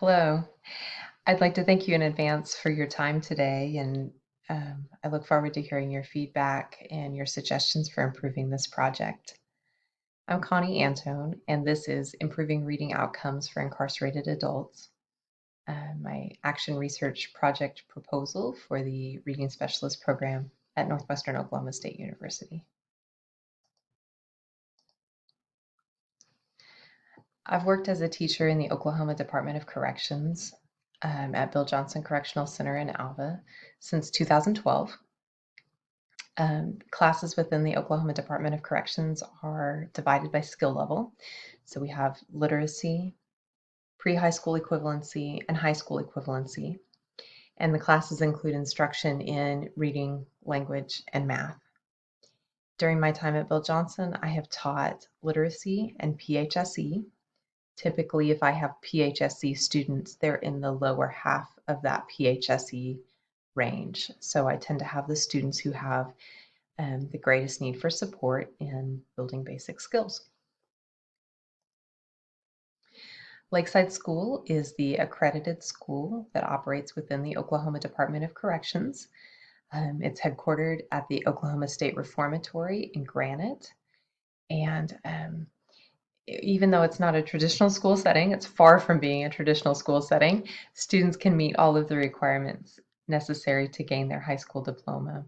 Hello. I'd like to thank you in advance for your time today, and I look forward to hearing your feedback and your suggestions for improving this project. I'm Connie Anton, and this is Improving Reading Outcomes for Incarcerated Adults, my action research project proposal for the Reading Specialist Program at Northwestern Oklahoma State University. I've worked as a teacher in the Oklahoma Department of Corrections at Bill Johnson Correctional Center in Alva since 2012. Classes within the Oklahoma Department of Corrections are divided by skill level. So we have literacy, pre-high school equivalency, and high school equivalency. And the classes include instruction in reading, language, and math. During my time at Bill Johnson, I have taught literacy and PHSE. Typically, if I have PHSE students, they're in the lower half of that PHSE range. So I tend to have the students who have the greatest need for support in building basic skills. Lakeside School is the accredited school that operates within the Oklahoma Department of Corrections. It's headquartered at the Oklahoma State Reformatory in Granite. And even though it's not a traditional school setting, it's far from being a traditional school setting, students can meet all of the requirements necessary to gain their high school diploma.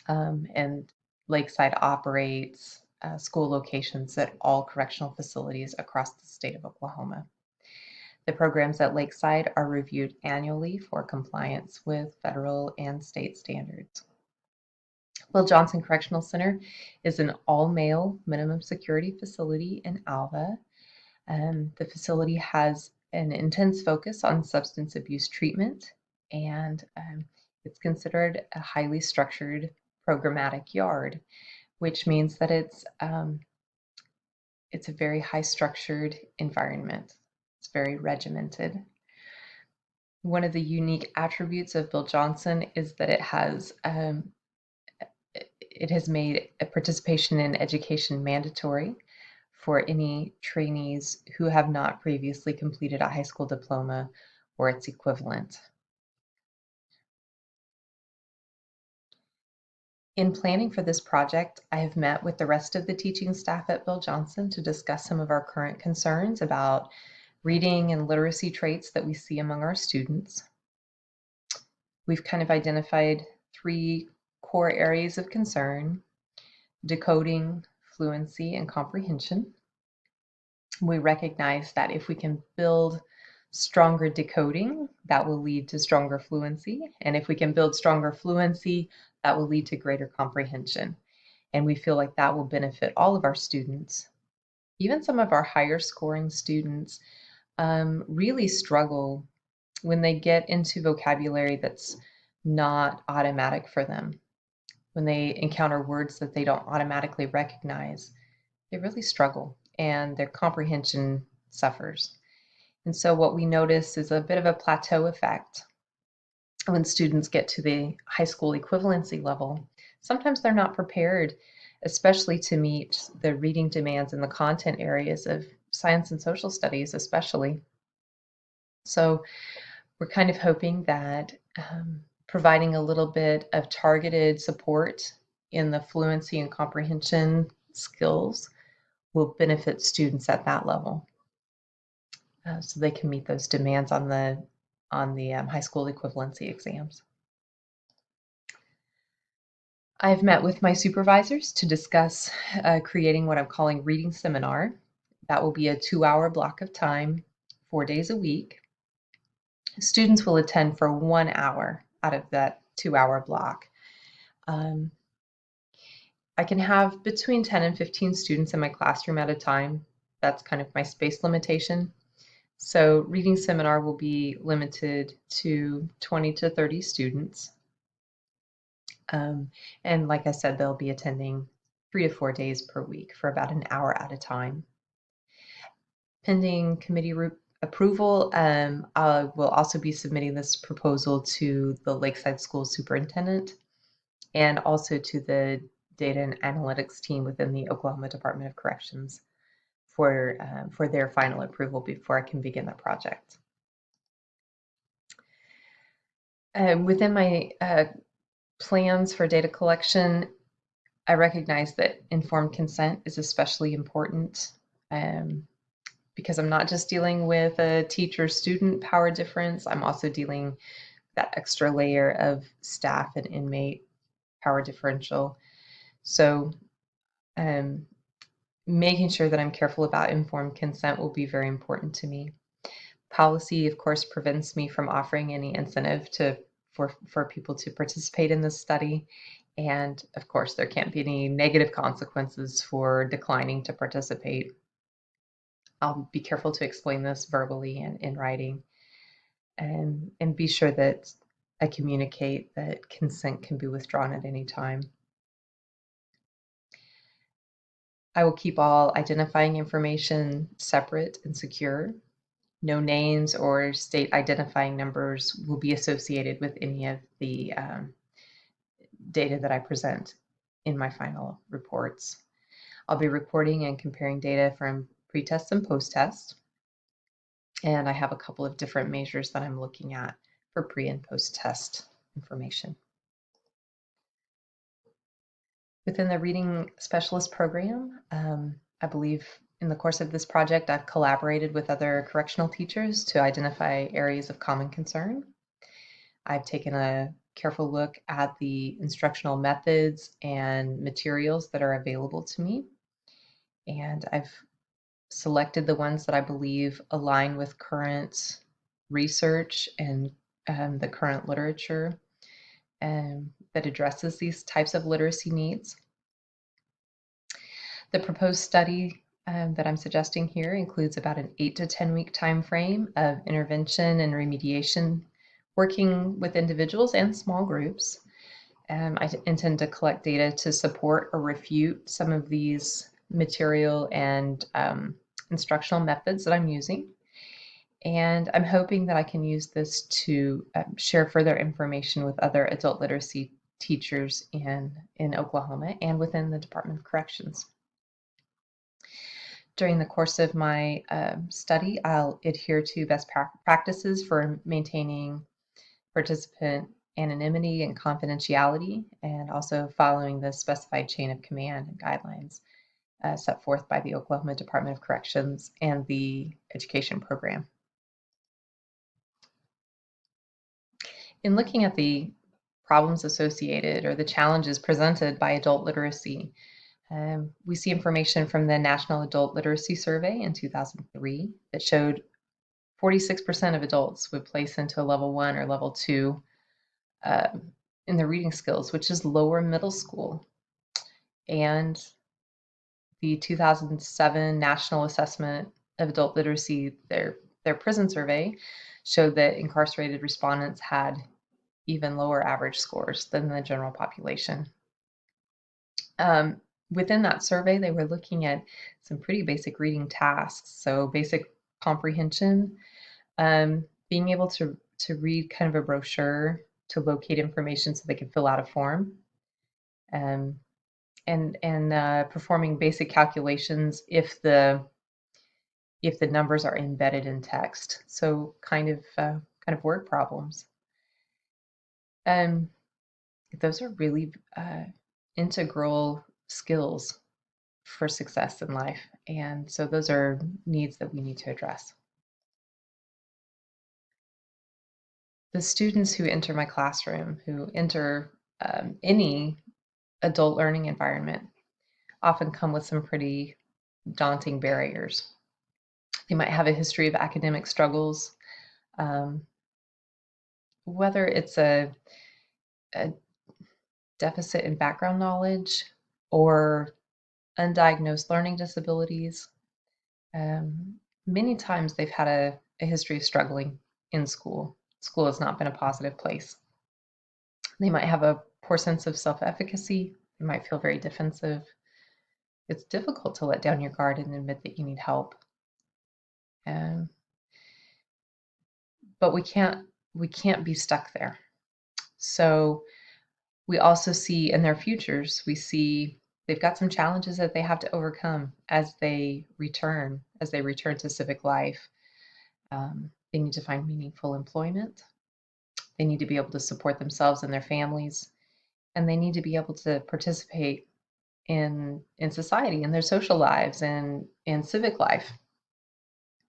And Lakeside operates school locations at all correctional facilities across the state of Oklahoma. The programs at Lakeside are reviewed annually for compliance with federal and state standards. Will Johnson Correctional Center is an all-male minimum security facility in Alva. The facility has an intense focus on substance abuse treatment, and it's considered a highly structured programmatic yard, which means that it's a very high structured environment. It's very regimented. One of the unique attributes of Bill Johnson is that it has made a participation in education mandatory for any trainees who have not previously completed a high school diploma or its equivalent. In planning for this project, I have met with the rest of the teaching staff at Bill Johnson to discuss some of our current concerns about reading and literacy traits that we see among our students. We've kind of identified 3 core areas of concern: decoding, fluency, and comprehension. We recognize that if we can build stronger decoding, that will lead to stronger fluency. And if we can build stronger fluency, that will lead to greater comprehension. And we feel like that will benefit all of our students. Even some of our higher scoring students really struggle when they get into vocabulary that's not automatic for them. When they encounter words that they don't automatically recognize, they really struggle and their comprehension suffers. And so what we notice is a bit of a plateau effect when students get to the high school equivalency level. Sometimes they're not prepared, especially to meet the reading demands in the content areas of science and social studies, especially. So we're kind of hoping that providing a little bit of targeted support in the fluency and comprehension skills will benefit students at that level, so they can meet those demands on the high school equivalency exams. I've met with my supervisors to discuss creating what I'm calling reading seminar. That will be a 2-hour block of time, 4 days a week. Students will attend for 1 hour out of that 2-hour block. I can have between 10 and 15 students in my classroom at a time. That's kind of my space limitation. So reading seminar will be limited to 20 to 30 students. And like I said, they'll be attending 3 to 4 days per week for about an hour at a time. Pending committee approval, I will also be submitting this proposal to the Lakeside School Superintendent and also to the data and analytics team within the Oklahoma Department of Corrections for their final approval before I can begin the project. Within my plans for data collection, I recognize that informed consent is especially important um, because I'm not just dealing with a teacher-student power difference, I'm also dealing with that extra layer of staff and inmate power differential. So um, making sure that I'm careful about informed consent will be very important to me. Policy, of course, prevents me from offering any incentive for people to participate in this study. And of course, there can't be any negative consequences for declining to participate. I'll be careful to explain this verbally and in writing, and be sure that I communicate that consent can be withdrawn at any time. I will keep all identifying information separate and secure. No names or state identifying numbers will be associated with any of the data that I present in my final reports. I'll be reporting and comparing data from pre-test and post-test, and I have a couple of different measures that I'm looking at for pre and post-test information. Within the Reading Specialist program, I believe in the course of this project, I've collaborated with other correctional teachers to identify areas of common concern. I've taken a careful look at the instructional methods and materials that are available to me, and I've selected the ones that I believe align with current research and the current literature that addresses these types of literacy needs. The proposed study that I'm suggesting here includes about an 8 to 10 week time frame of intervention and remediation, working with individuals and small groups. I intend to collect data to support or refute some of these material and instructional methods that I'm using. And I'm hoping that I can use this to share further information with other adult literacy teachers in Oklahoma and within the Department of Corrections. During the course of my study, I'll adhere to best practices for maintaining participant anonymity and confidentiality, and also following the specified chain of command and guidelines set forth by the Oklahoma Department of Corrections and the education program. In looking at the problems associated or the challenges presented by adult literacy, we see information from the National Adult Literacy Survey in 2003 that showed 46% of adults would place into a level 1 or level 2 in the reading skills, which is lower middle school. And the 2007 National Assessment of Adult Literacy, their prison survey, showed that incarcerated respondents had even lower average scores than the general population. Within that survey, they were looking at some pretty basic reading tasks. So basic comprehension, being able to read kind of a brochure to locate information so they can fill out a form, and performing basic calculations if the numbers are embedded in text. So kind of word problems. Those are really integral skills for success in life, and so those are needs that we need to address. The students who enter my classroom, who enter any adult learning environment, often come with some pretty daunting barriers. They might have a history of academic struggles, whether it's a deficit in background knowledge or undiagnosed learning disabilities. Many times they've had a history of struggling in school. School has not been a positive place. They might have a poor sense of self-efficacy. They might feel very defensive. It's difficult to let down your guard and admit that you need help. But we can't be stuck there. So we also see in their futures, we see they've got some challenges that they have to overcome as they return to civic life. They need to find meaningful employment. They need to be able to support themselves and their families, and they need to be able to participate in society, in their social lives, and in civic life.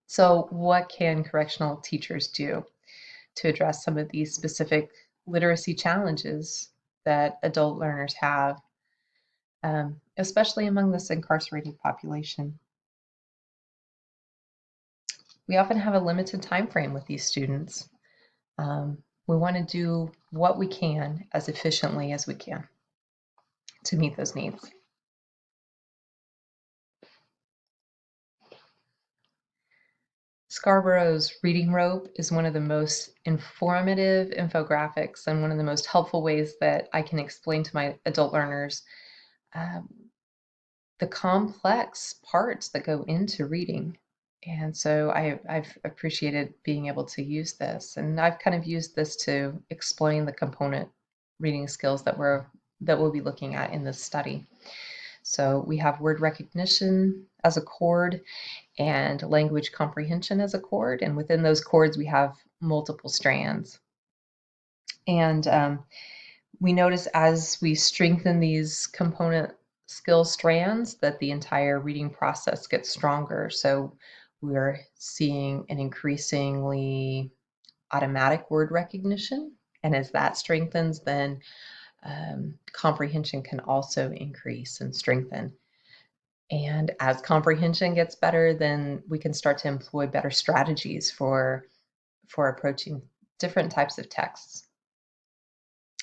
So, what can correctional teachers do to address some of these specific literacy challenges that adult learners have, especially among this incarcerated population? We often have a limited time frame with these students. We want to do what we can as efficiently as we can to meet those needs. Scarborough's reading rope is one of the most informative infographics and one of the most helpful ways that I can explain to my adult learners um, the complex parts that go into reading. And so I've appreciated being able to use this, and I've kind of used this to explain the component reading skills that we'll be looking at in this study. So we have word recognition as a chord and language comprehension as a chord, and within those chords we have multiple strands. And we notice as we strengthen these component skill strands that the entire reading process gets stronger. So we're seeing an increasingly automatic word recognition. And as that strengthens, then comprehension can also increase and strengthen. And as comprehension gets better, then we can start to employ better strategies for approaching different types of texts.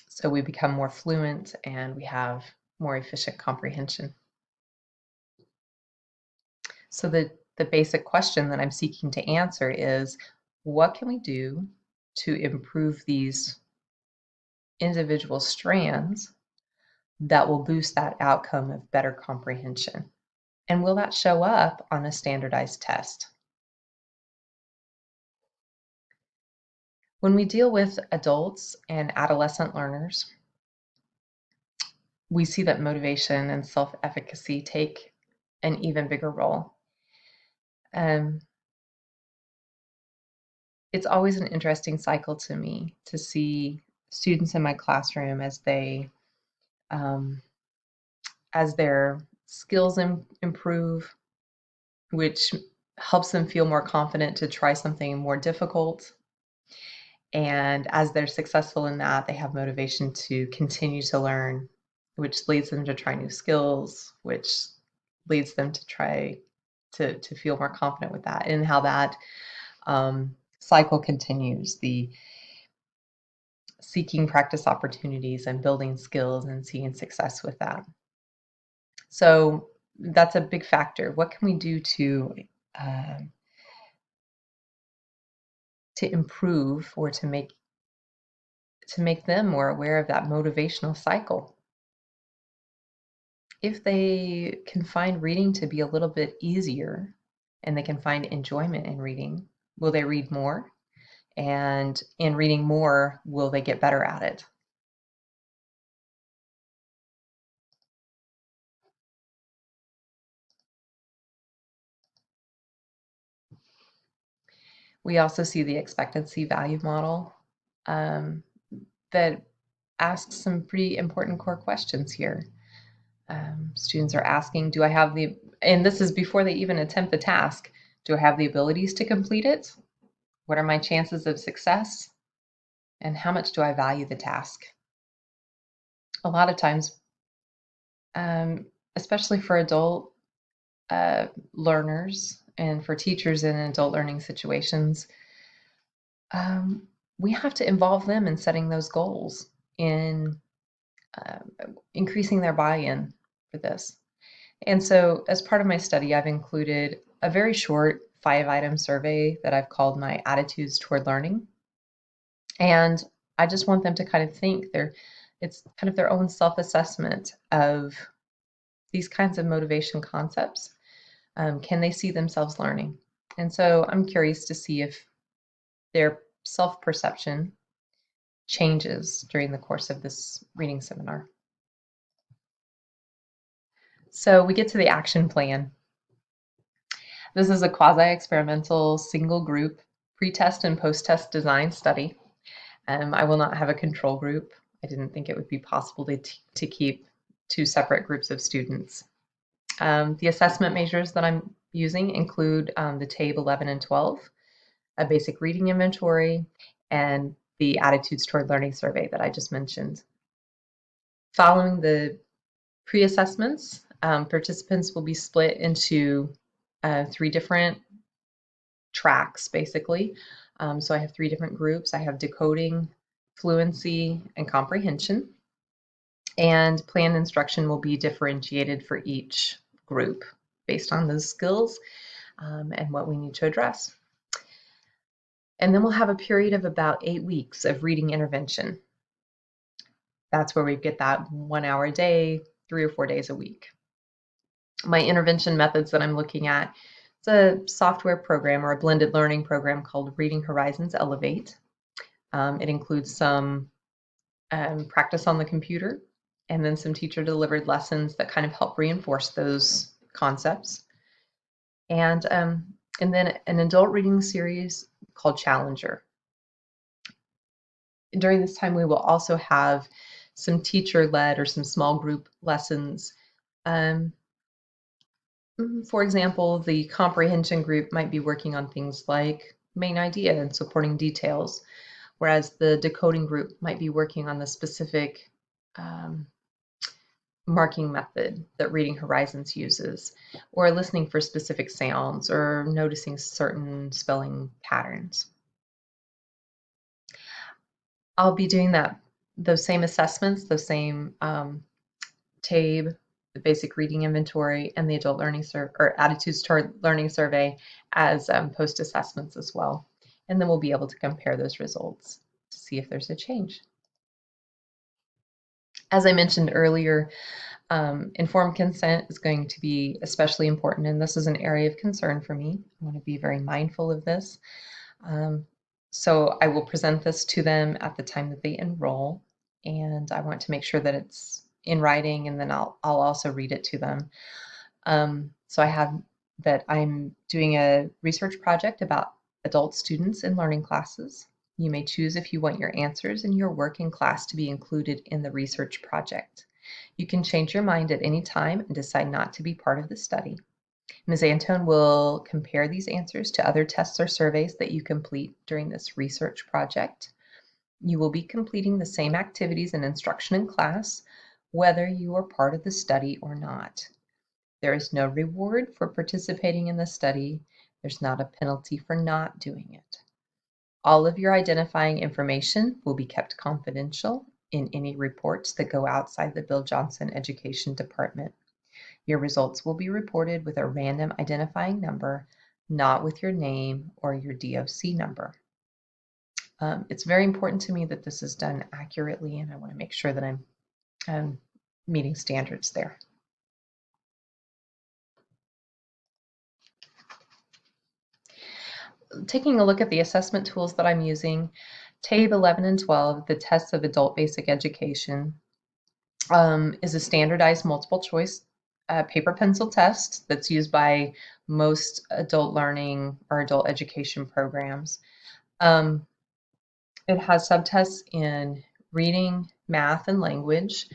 So we become more fluent and we have more efficient comprehension. So the basic question that I'm seeking to answer is, what can we do to improve these individual strands that will boost that outcome of better comprehension? And will that show up on a standardized test? When we deal with adults and adolescent learners, we see that motivation and self-efficacy take an even bigger role. It's always an interesting cycle to me to see students in my classroom as their skills improve, which helps them feel more confident to try something more difficult. And as they're successful in that, they have motivation to continue to learn, which leads them to try new skills, which leads them to try to feel more confident with that, and how that cycle continues. The seeking practice opportunities and building skills and seeing success with that. So that's a big factor. What can we do uh, to improve or to make them more aware of that motivational cycle? If they can find reading to be a little bit easier and they can find enjoyment in reading, will they read more? And in reading more, will they get better at it? We also see the expectancy value model that asks some pretty important core questions here. Students are asking, do I have the, and this is before they even attempt the task, do I have the abilities to complete it? What are my chances of success? And how much do I value the task? A lot of times, especially for adult learners and for teachers in adult learning situations, we have to involve them in setting those goals, in uh, increasing their buy-in for this. And so as part of my study, I've included a very short 5-item survey that I've called my attitudes toward learning. And I just want them to kind of think it's kind of their own self-assessment of these kinds of motivation concepts. Can they see themselves learning? And so I'm curious to see if their self-perception changes during the course of this reading seminar. So we get to the action plan. This is a quasi-experimental single group pre-test and post-test design study. I will not have a control group. I didn't think it would be possible to keep two separate groups of students. The assessment measures that I'm using include the TABE 11 and 12, a basic reading inventory, and the attitudes toward learning survey that I just mentioned. Following the pre-assessments, participants will be split into 3 different tracks, basically. So I have 3 different groups. I have decoding, fluency, and comprehension. And planned instruction will be differentiated for each group based on those skills and what we need to address. And then we'll have a period of about 8 weeks of reading intervention. That's where we get that 1 hour a day, 3 or 4 days a week. My intervention methods that I'm looking at, it's a software program or a blended learning program called Reading Horizons Elevate. It includes some practice on the computer and then some teacher delivered lessons that kind of help reinforce those concepts. And then an adult reading series called Challenger. During this time, we will also have some teacher-led or some small group lessons. For example, the comprehension group might be working on things like main idea and supporting details, whereas the decoding group might be working on the specific marking method that Reading Horizons uses, or listening for specific sounds or noticing certain spelling patterns. I'll be doing those same assessments, those same TABE, the basic reading inventory, and the adult learning or attitudes toward learning survey as post assessments as well. And then we'll be able to compare those results to see if there's a change. As I mentioned earlier, informed consent is going to be especially important, and this is an area of concern for me. I want to be very mindful of this. So I will present this to them at the time that they enroll, and I want to make sure that it's in writing, and then I'll also read it to them. So I have that I'm doing a research project about adult students in learning classes. You may choose if you want your answers and your work in class to be included in the research project. You can change your mind at any time and decide not to be part of the study. Ms. Anton will compare these answers to other tests or surveys that you complete during this research project. You will be completing the same activities and instruction in class, whether you are part of the study or not. There is no reward for participating in the study. There's not a penalty for not doing it. All of your identifying information will be kept confidential in any reports that go outside the Bill Johnson Education Department. Your results will be reported with a random identifying number, not with your name or your DOC number. It's very important to me that this is done accurately, and I want to make sure that I'm meeting standards there. Taking a look at the assessment tools that I'm using, TABE 11 and 12, the tests of adult basic education, is a standardized multiple choice paper pencil test that's used by most adult learning or adult education programs. It has subtests in reading, math, and language.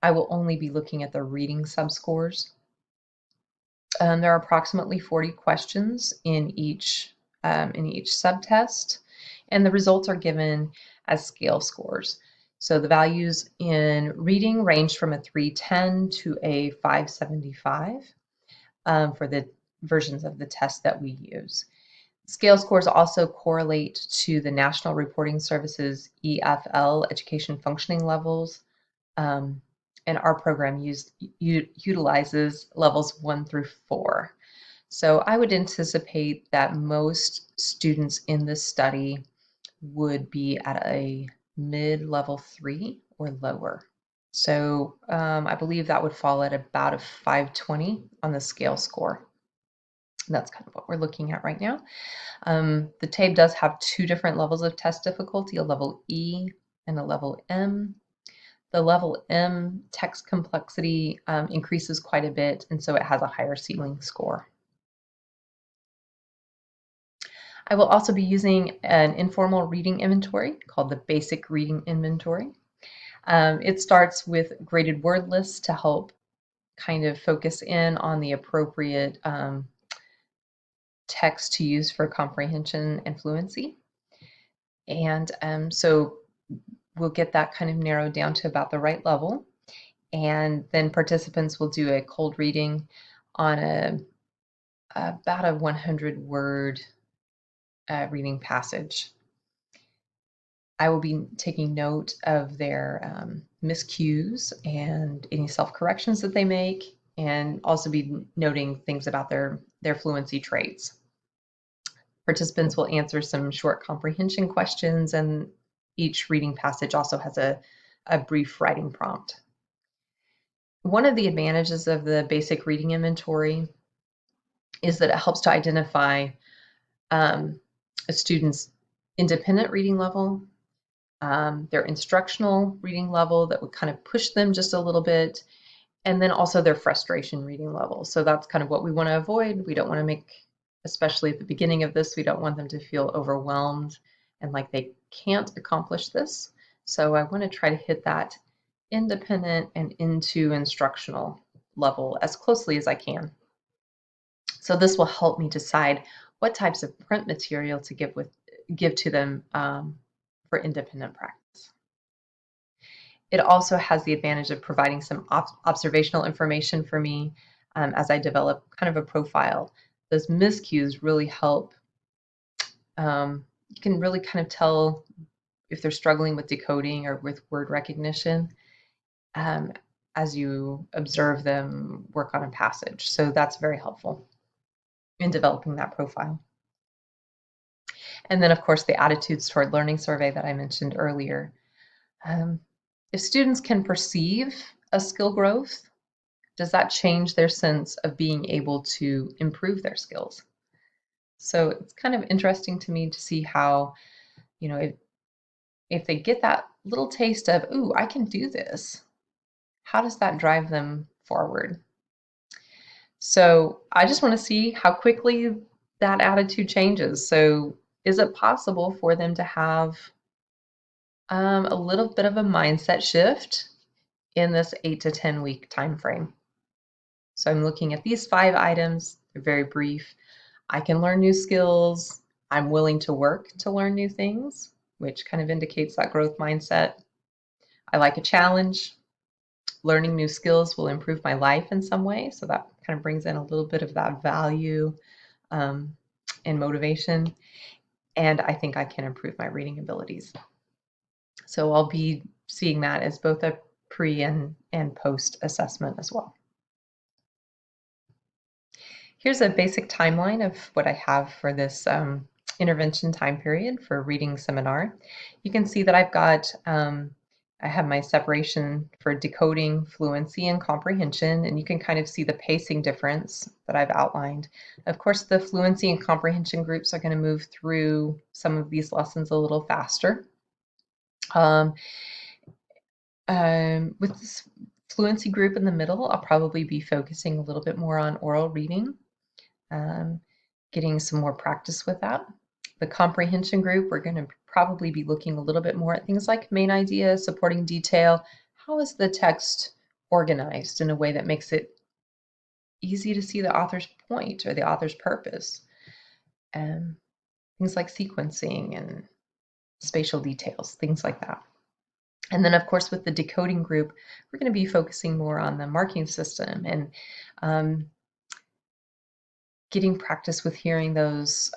I will only be looking at the reading subscores. There are approximately 40 questions in each subtest, and the results are given as scale scores. So the values in reading range from a 310 to a 575 for the versions of the test that we use. Scale scores also correlate to the National Reporting Service's EFL, Education Functioning Levels, and our program utilizes levels 1 through 4. So I would anticipate that most students in this study would be at a mid-level 3 or lower. So I believe that would fall at about a 520 on the scale score. That's kind of what we're looking at right now. The TABE does have 2 different levels of test difficulty, a level E and a level M. The level M text complexity increases quite a bit, and so it has a higher ceiling score. I will also be using an informal reading inventory called the Basic Reading Inventory. It starts with graded word lists to help kind of focus in on the appropriate text to use for comprehension and fluency. And so we'll get that kind of narrowed down to about the right level. And then participants will do a cold reading on about a 100-word reading passage. I will be taking note of their miscues and any self-corrections that they make, and also be noting things about their fluency traits. Participants will answer some short comprehension questions, and each reading passage also has a brief writing prompt. One of the advantages of the basic reading inventory is that it helps to identify a student's independent reading level, their instructional reading level that would kind of push them just a little bit, and then also their frustration reading level. So that's kind of what we want to avoid. We don't want to make, especially at the beginning of this, we don't want them to feel overwhelmed and like they can't accomplish this. So I want to try to hit that independent and into instructional level as closely as I can. So this will help me decide what types of print material to give to them for independent practice. It also has the advantage of providing some observational information for me as I develop kind of a profile. Those miscues really help. You can really kind of tell if they're struggling with decoding or with word recognition as you observe them work on a passage. So that's very helpful in developing that profile. And then, of course, the attitudes toward learning survey that I mentioned earlier. If students can perceive a skill growth, does that change their sense of being able to improve their skills? So it's kind of interesting to me to see how, if they get that little taste of, ooh, I can do this, how does that drive them forward? So I just want to see how quickly that attitude changes. So is it possible for them to have a little bit of a mindset shift in this 8 to 10 week time frame? So I'm looking at these 5 items. They're very brief. I can learn new skills. I'm willing to work to learn new things, which kind of indicates that growth mindset. I like a challenge. Learning new skills will improve my life in some way. So that kind of brings in a little bit of that value and motivation. And I think I can improve my reading abilities. So I'll be seeing that as both a pre and post assessment as well. Here's a basic timeline of what I have for this intervention time period for reading seminar. You can see that I've got, I have my separation for decoding, fluency, and comprehension, and you can kind of see the pacing difference that I've outlined. Of course, the fluency and comprehension groups are going to move through some of these lessons a little faster. With this fluency group in the middle, I'll probably be focusing a little bit more on oral reading, getting some more practice with that. The comprehension group, we're going to probably be looking a little bit more at things like main idea, supporting detail. How is the text organized in a way that makes it easy to see the author's point or the author's purpose? Things like sequencing and spatial details, things like that. And then, of course, with the decoding group, we're going to be focusing more on the marking system and getting practice with hearing those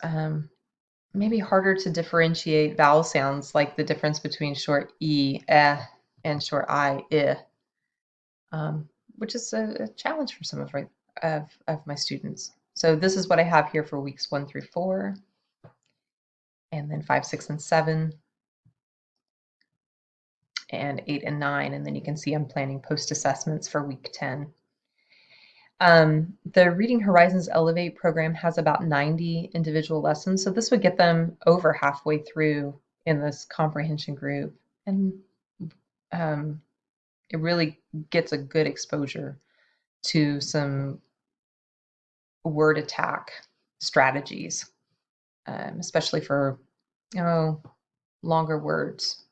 maybe harder to differentiate vowel sounds, like the difference between short E, eh, and short I, which is a challenge for some of my students. So this is what I have here for weeks 1 through 4, and then 5, 6, and 7, and 8 and 9, and then you can see I'm planning post-assessments for week 10. The Reading Horizons Elevate program has about 90 individual lessons, so this would get them over halfway through in this comprehension group, and it really gets a good exposure to some word attack strategies especially for longer words.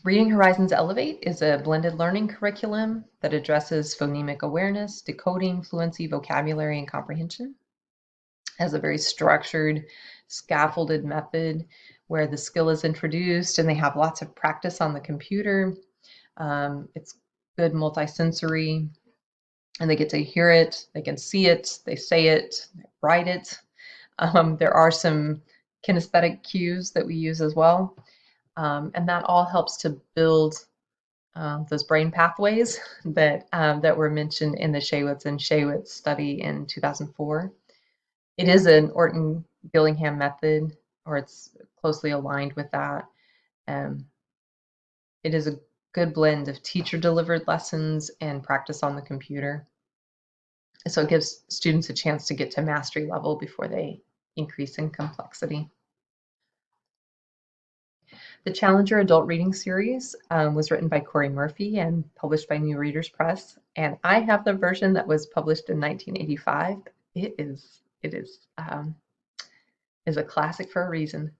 Reading Horizons Elevate is a blended learning curriculum that addresses phonemic awareness, decoding, fluency, vocabulary, and comprehension. It has a very structured, scaffolded method where the skill is introduced and they have lots of practice on the computer. It's good multisensory, and they get to hear it, they can see it, they say it, they write it. There are some kinesthetic cues that we use as well. And that all helps to build those brain pathways that were mentioned in the Shaywitz and Shaywitz study in 2004. It is an Orton-Gillingham method, or it's closely aligned with that. It is a good blend of teacher-delivered lessons and practice on the computer. So it gives students a chance to get to mastery level before they increase in complexity. The Challenger Adult Reading Series was written by Corey Murphy and published by New Readers Press. And I have the version that was published in 1985. It is a classic for a reason.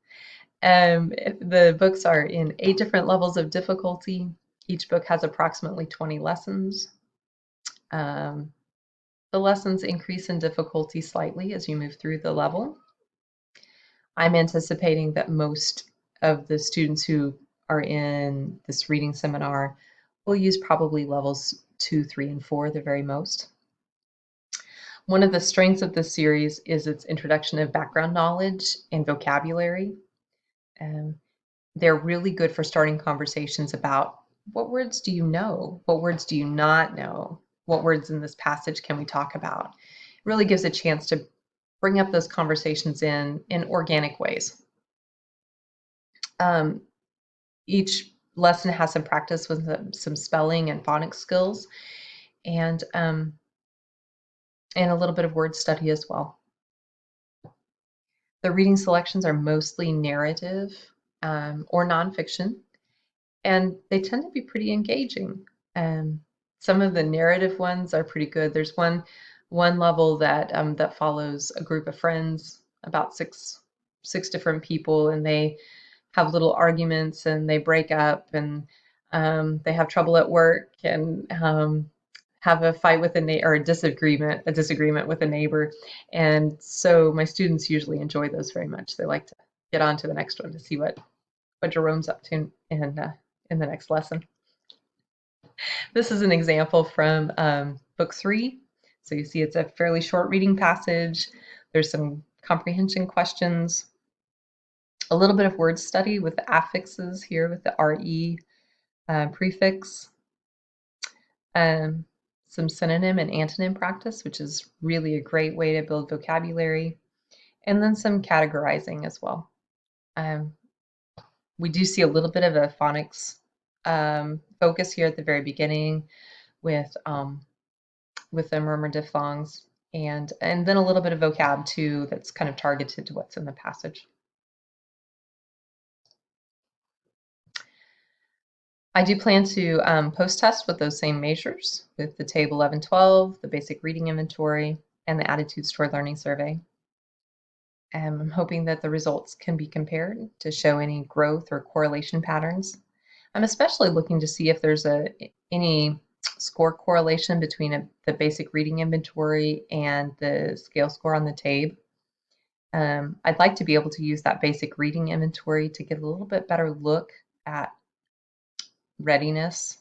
The books are in 8 different levels of difficulty. Each book has approximately 20 lessons. The lessons increase in difficulty slightly as you move through the level. I'm anticipating that most of the students who are in this reading seminar will use probably levels 2, 3, and 4, the very most. One of the strengths of this series is its introduction of background knowledge and vocabulary. They're really good for starting conversations about what words do you know? What words do you not know? What words in this passage can we talk about? It really gives a chance to bring up those conversations in organic ways. Each lesson has some practice with some spelling and phonics skills, and a little bit of word study as well. The reading selections are mostly narrative or nonfiction, and they tend to be pretty engaging. Some of the narrative ones are pretty good. There's one level that follows a group of friends, about six different people, and they have little arguments and they break up, and they have trouble at work, and have a fight with or a disagreement with a neighbor. And so my students usually enjoy those very much. They like to get on to the next one to see what Jerome's up to in the next lesson. This is an example from book 3. So you see it's a fairly short reading passage. There's some comprehension questions, a little bit of word study with the affixes here with the RE prefix, some synonym and antonym practice, which is really a great way to build vocabulary, and then some categorizing as well. We do see a little bit of a phonics focus here at the very beginning with the murmur diphthongs, and then a little bit of vocab too that's kind of targeted to what's in the passage. I do plan to post-test with those same measures with the Table 11-12, the Basic Reading Inventory, and the Attitudes Toward Learning Survey. I'm hoping that the results can be compared to show any growth or correlation patterns. I'm especially looking to see if there's any score correlation between the Basic Reading Inventory and the scale score on the TABE. I'd like to be able to use that Basic Reading Inventory to get a little bit better look at readiness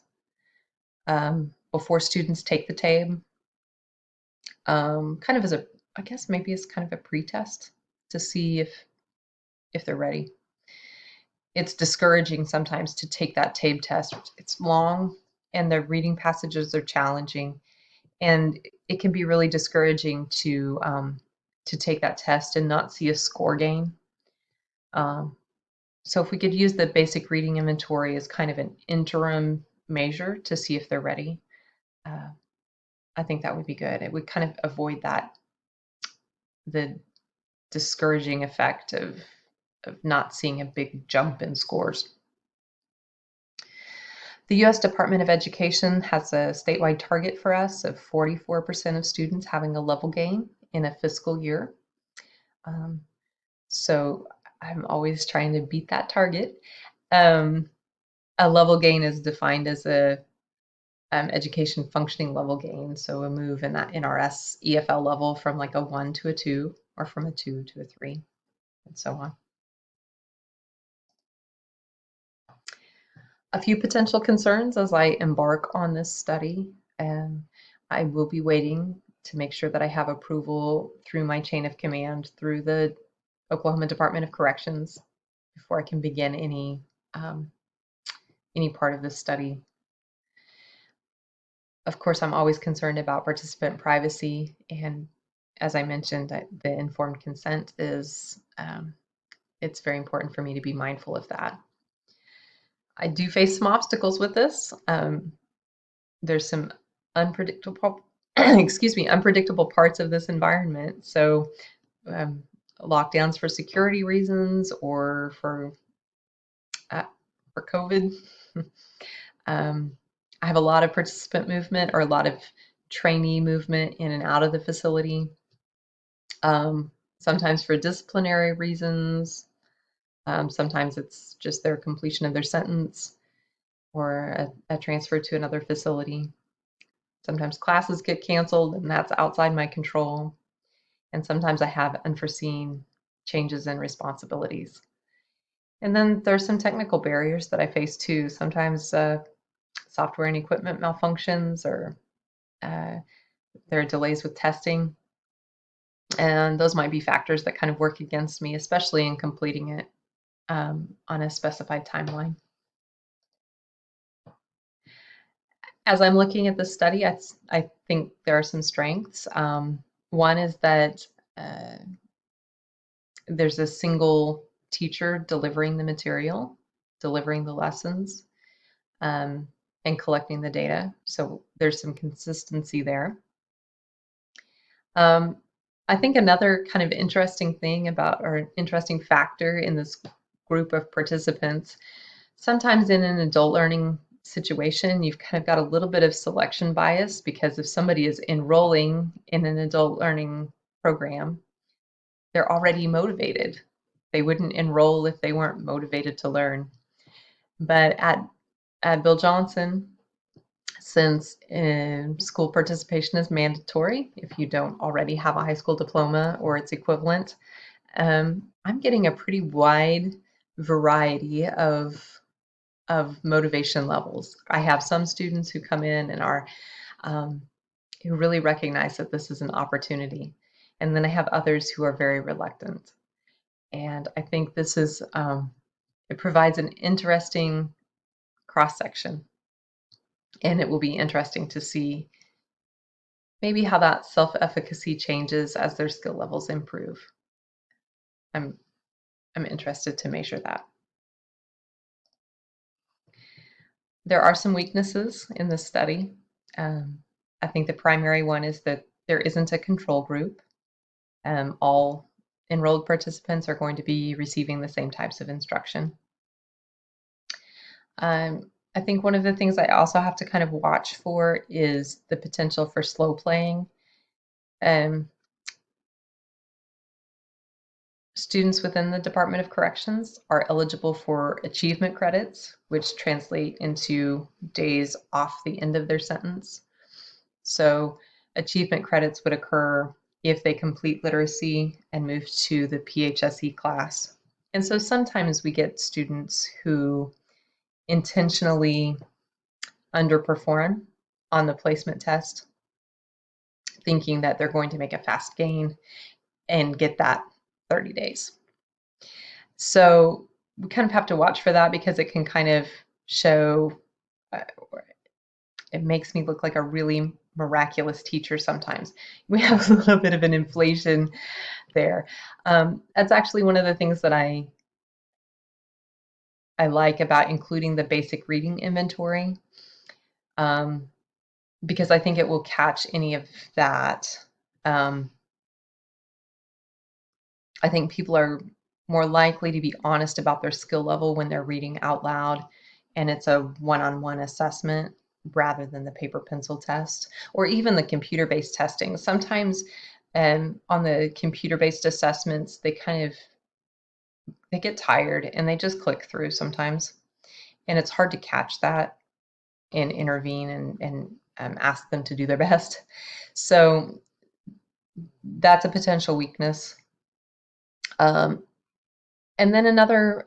before students take the TABE, kind of as I guess maybe it's kind of a pretest to see if they're ready. It's discouraging sometimes to take that TABE test. It's long and the reading passages are challenging, and it can be really discouraging to take that test and not see a score gain. So if we could use the Basic Reading Inventory as kind of an interim measure to see if they're ready, I think that would be good. It would kind of avoid the discouraging effect of not seeing a big jump in scores. The U.S. Department of Education has a statewide target for us of 44% of students having a level gain in a fiscal year. So I'm always trying to beat that target. Um, a level gain is defined as a education functioning level gain. So a move in that NRS EFL level from like a 1 to a 2, or from a 2 to a 3, and so on. A few potential concerns as I embark on this study. I will be waiting to make sure that I have approval through my chain of command through the Oklahoma Department of Corrections before I can begin any part of this study. Of course, I'm always concerned about participant privacy, and as I mentioned, the informed consent is it's very important for me to be mindful of that. I do face some obstacles with this. There's some unpredictable, unpredictable parts of this environment. So um, lockdowns for security reasons, or uh, for COVID. I have a lot of participant movement, or a lot of trainee movement in and out of the facility. Sometimes for disciplinary reasons. Sometimes it's just their completion of their sentence, or a transfer to another facility. Sometimes classes get canceled, and that's outside my control. And sometimes I have unforeseen changes in responsibilities. And then there's some technical barriers that I face too. Sometimes software and equipment malfunctions, or there are delays with testing. And those might be factors that kind of work against me, especially in completing it on a specified timeline. As I'm looking at the study, I think there are some strengths. One is that there's a single teacher delivering the material, delivering the lessons, and collecting the data. So there's some consistency there. I think another kind of interesting thing about, or interesting factor in this group of participants, sometimes in an adult learning situation, you've kind of got a little bit of selection bias, because if somebody is enrolling in an adult learning program, they're already motivated. They wouldn't enroll if they weren't motivated to learn. But at Bill Johnson, since school participation is mandatory, if you don't already have a high school diploma or its equivalent, I'm getting a pretty wide variety of motivation levels. I have some students who come in and are who really recognize that this is an opportunity, and then I have others who are very reluctant. And I think this is it provides an interesting cross section, and it will be interesting to see maybe how that self-efficacy changes as their skill levels improve. I'm interested to measure that. There are some weaknesses in this study. I think the primary one is that there isn't a control group. All enrolled participants are going to be receiving the same types of instruction. I think one of the things I also have to kind of watch for is the potential for slow playing. Students within the Department of Corrections are eligible for achievement credits, which translate into days off the end of their sentence. So achievement credits would occur if they complete literacy and move to the PHSE class. And so sometimes we get students who intentionally underperform on the placement test, thinking that they're going to make a fast gain and get that 30 days. So we kind of have to watch for that, because it can kind of show, it makes me look like a really miraculous teacher sometimes. We have a little bit of an inflation there. That's actually one of the things that I like about including the basic reading inventory, because I think it will catch any of that. I think people are more likely to be honest about their skill level when they're reading out loud, and it's a one-on-one assessment rather than the paper pencil test, or even the computer-based testing. Sometimes And on the computer-based assessments, they get tired and they just click through sometimes. And it's hard to catch that and intervene and ask them to do their best. So that's a potential weakness. And then another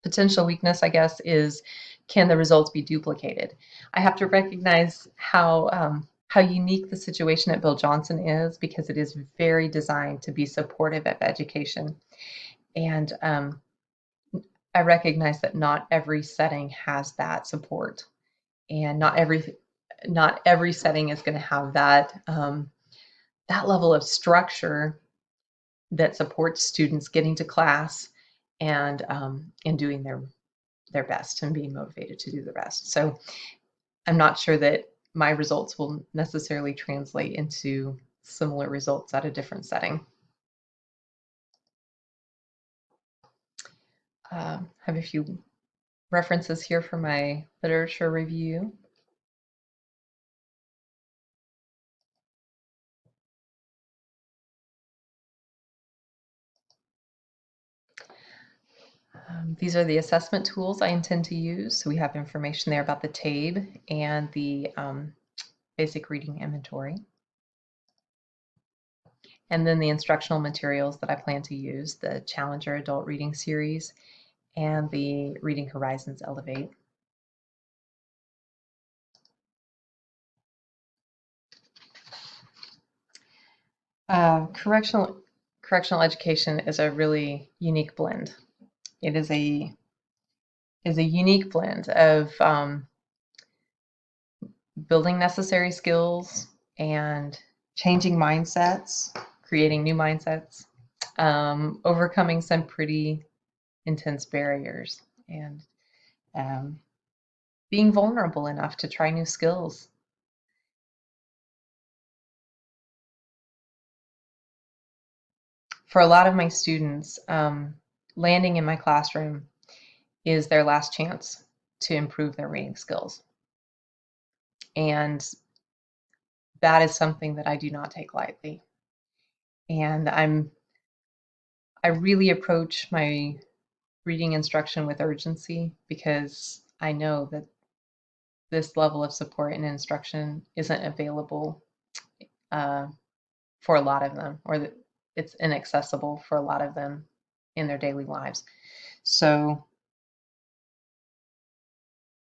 potential weakness, I guess, is can the results be duplicated? I have to recognize how unique the situation at Bill Johnson is, because it is very designed to be supportive of education. And I recognize that not every setting has that support, and not every setting is going to have that level of structure that supports students getting to class and doing their best and being motivated to do the best. So I'm not sure that my results will necessarily translate into similar results at a different setting. Have a few references here for my literature review. These are the assessment tools I intend to use. So we have information there about the TABE and the basic reading inventory. And then the instructional materials that I plan to use, the Challenger Adult Reading Series and the Reading Horizons Elevate. Correctional education is a really unique blend. It is a unique blend of building necessary skills and changing mindsets, creating new mindsets, overcoming some pretty intense barriers, and being vulnerable enough to try new skills. For a lot of my students, landing in my classroom is their last chance to improve their reading skills. And that is something that I do not take lightly. And I really approach my reading instruction with urgency, because I know that this level of support and instruction isn't available for a lot of them, or that it's inaccessible for a lot of them in their daily lives. So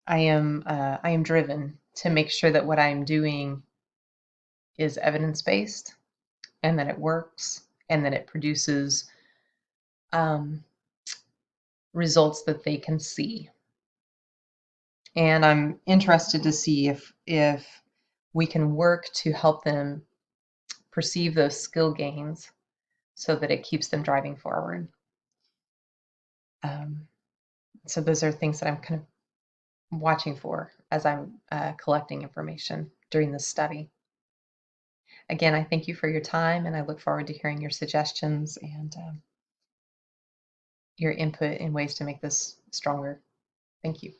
I am driven to make sure that what I'm doing is evidence-based, and that it works, and that it produces results that they can see. And I'm interested to see if we can work to help them perceive those skill gains so that it keeps them driving forward. So those are things that I'm kind of watching for as I'm collecting information during this study. Again, I thank you for your time, and I look forward to hearing your suggestions and your input in ways to make this stronger. Thank you.